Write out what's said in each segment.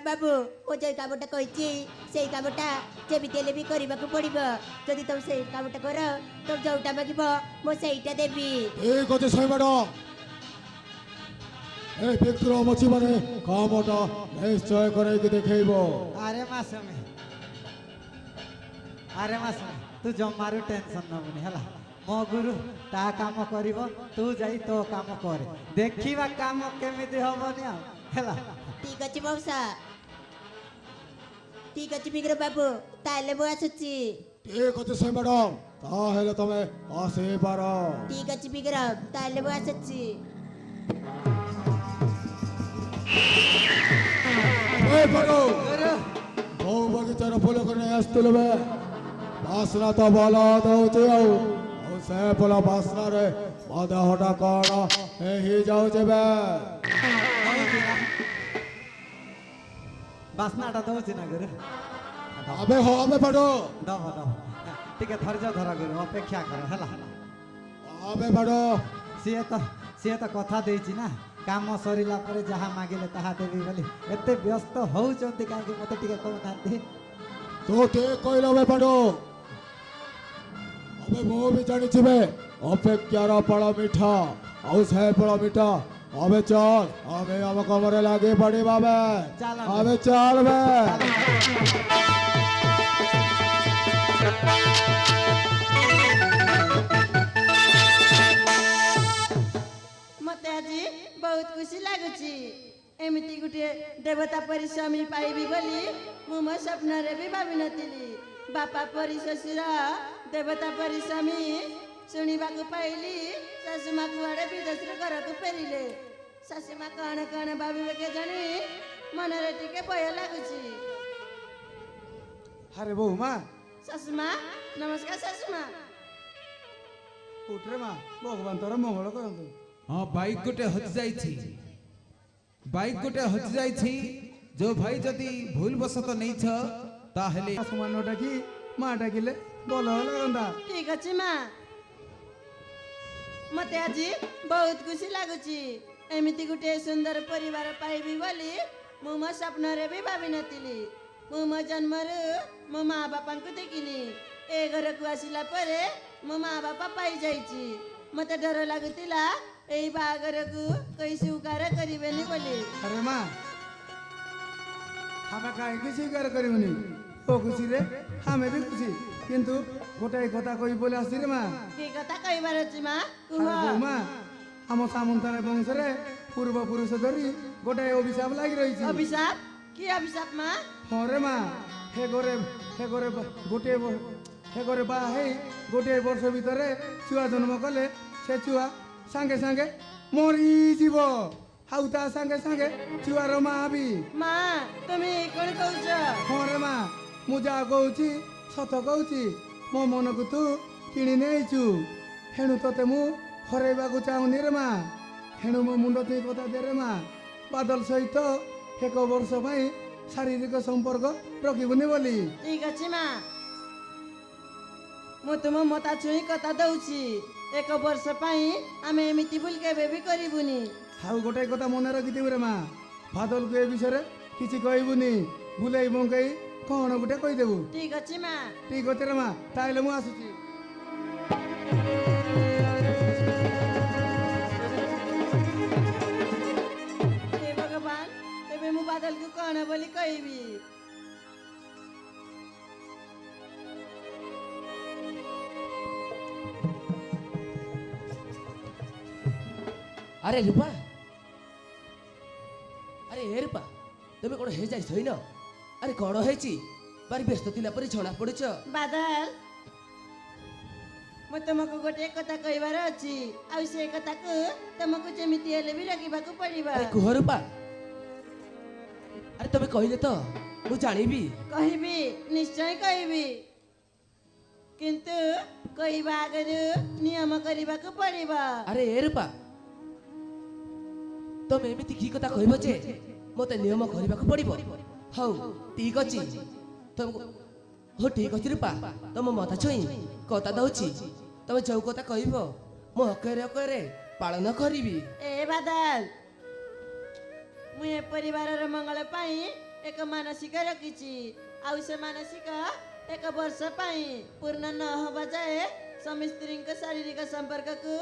बाबू मो जो कामटा कही से कामटा जमीते भी करने को पड़ो जदि तुम से कामटा कर तुम जोटा मांग मो सहीटा देवी ठीक अच्छे सही मैडम ए विक्रम अच्छी माने कामटा निश्चय करके देखब अरे मासमी तू जमारू टेंशन नबुनि है मो गुरु ता काम करिवो तू जाई तो काम कर देखिबा काम केमिति हबनी हैला ठीक अच्छे मौसा ठीक अच्छे विक्रम बाबू ताले मु आसुची ठीक अच्छे सही मैडम ताहेले तमे आसे पार ठीक अच्छे विक्रम ताले मु आसुची ए पारो गुरु बहु बगीचार फूल करने आसतुल बे बासना तो भला दउचे आउ से फूल बासना रे मादा हटा कण एही जाउचे बे बासनाटा दउछि ना गुरु अबे हो अबे पारो दब दब टिके धैर्य धर गुरु अपेक्षा कर हैला अबे पारो सी तो कथा देछि ना काम सरिला परे जहा मागिले ताहा देबी बोली एते व्यस्त होउचंती काहे मते टिके कहनांती तो ते कहलो बे पारो अबे मो भी जानी छिबे अपेक्षार फल मीठा आउ से फल मीठा अबे चल अबे हम कमरे लागे पड़ी बाबे चल अबे चल बे मत आज बहुत खुशी लगुची एमती गोटे देवता परी स्वामी पाइबी बोली मु मो स्वप्न रे भी भावी नथिली बापा परी शशुर देवता परी स्वामी शुणा पाइली शाशुमा कुआड़े विदेश घर को फेरिले शाशुमा कण कण भावे के जानी मनरे टिके भय लगुची अरे बहु मां शाशुमा नमस्कार शाशुमा उठरे मां भगवान तोर मंगल करंतु हाँ बाइक गोटे हजि जाइछि बाइक गोटे हजि जाइछि जो भाई जदि भूल बसत नहीं छ ताहेले आसमान डाकी मां डाकिले बोल लगंदा ठीक अच्छे माँ मत आज बहुत खुशी लगुची एमती गोटे सुंदर परिवार पाइबी बोली मु मो स्वप्न रे भी भावी नथिली मु मो जन्मरू मो माँ बापा को देखिनी ए घर को आसिला परे मो माँ बापा पाई जाइची मते डर लगुतिला एई बागर को कोई स्वीकार करिवेनी बोली अरे मां हमें काहे की स्वीकार करिवनी ओ खुशी रे हमें भी खुशी किंतु गोटाए कथा कहि बोले आसी रे मां की कथा कहिबार अछि माँ अरे कुह बहु मां हम सामंतार वंश रे पूर्व पुरुष धरी गोटाए अभिशाप लागि रहिछि अभिशाप की अभिशाप माँ हाँ रे मां हे गोरे गोटे हे गोरे बा हे गोटे वर्ष भितर छुआ जन्म कले से छुआ सांगे सांगे मरी जीव हाउ ता सांगे सांगे छुआर मां भी माँ तुम कौन कहूच हाँ रे मां मु जा कहूची सत कहूची मो मन को तू किणी नेइचु हेणु तते मु हरेबाकू चाहुनी रे मां हेणु मो मुंड तुई कथा दे रे मां बादल सहित एक वर्ष पाई शारीरिक संपर्क रखिबुनी बोली ठीक अच्छे माँ मु तुम मता छुई कथा दउची एक वर्ष पाई आमे एमिति भूल केबे भी करिबुनी हाउ गोटे कथा मन रखिथिबु रे मां बादल को ए विषय रे किछि कहबुनी भुलाई बंकई कौन गोटे कहिदेबु ठीक अच्छे माँ ठीक होते रे मां ताइले मु आसुची हे भगवान एबे मु बादल को कौन बोली कहबी अरे रूपा अरे ए रूपा तुम कौन हे जाई सही न अरे कौन है बारी व्यस्त थिला परी छणा पड़ुछ बादल मु तुमको गोटे कथा कहबार अछि आ से कथा को तुमको जेमिति हेले भी रखिबा को पड़िबा अरे कुह रूपा अरे तुम कहले तो मु जानिबी कहबी निश्चय कहबी किंतु कहबा आगरु नियम करबा को पड़िबा अरे ए रूपा तुम एमिति की कथा कहबो जे मते नियम करबा को पड़िबो हौ ठीक अछि तुम हो ठीक अछि रूपा तुम माथा छई कथा दउछि तुम जो कथा कहबो मो हकरे हकरे पालन करिबी ए बादल मुझे परिवार मंगल पाई ଏକ ମାନସିକ ରଖିଛି। ଆଉ ସେ ମାନସିକ 1 ବର୍ଷ ପାଇଁ ପୂର୍ଣ୍ଣ ନ ହେବା ଯାଏ ସ୍ୱାମୀ ସ୍ତ୍ରୀଙ୍କ ଶାରୀରିକ ସମ୍ପର୍କକୁ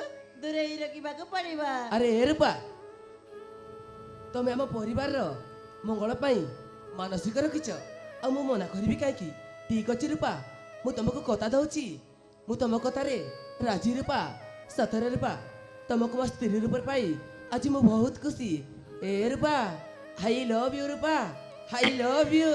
ଦୂରେଇ ରଖିବାକୁ ପଡ଼ିବ। ଆରେ ଏ ରୂପା, ତମେ ଆମ ପରିବାରର ମଙ୍ଗଳ ପାଇଁ ମାନସିକ ରଖିଛ, ଆଉ ମୁଁ ମନା କରିବି କାହିଁକି? ଠିକ ଅଛି ରୂପା, ମୁଁ ତମକୁ କଥା ଦଉଛି, ମୁଁ ତମ କଥାରେ ରାଜି ରୂପା। ସତରେ ରୂପା, ତମକୁ ମୋ ସ୍ତ୍ରୀ ରୂପରେ ପାଇ ଆଜି ମୁଁ ବହୁତ ଖୁସି। ଏ Rupa, I love you Rupa, I love you.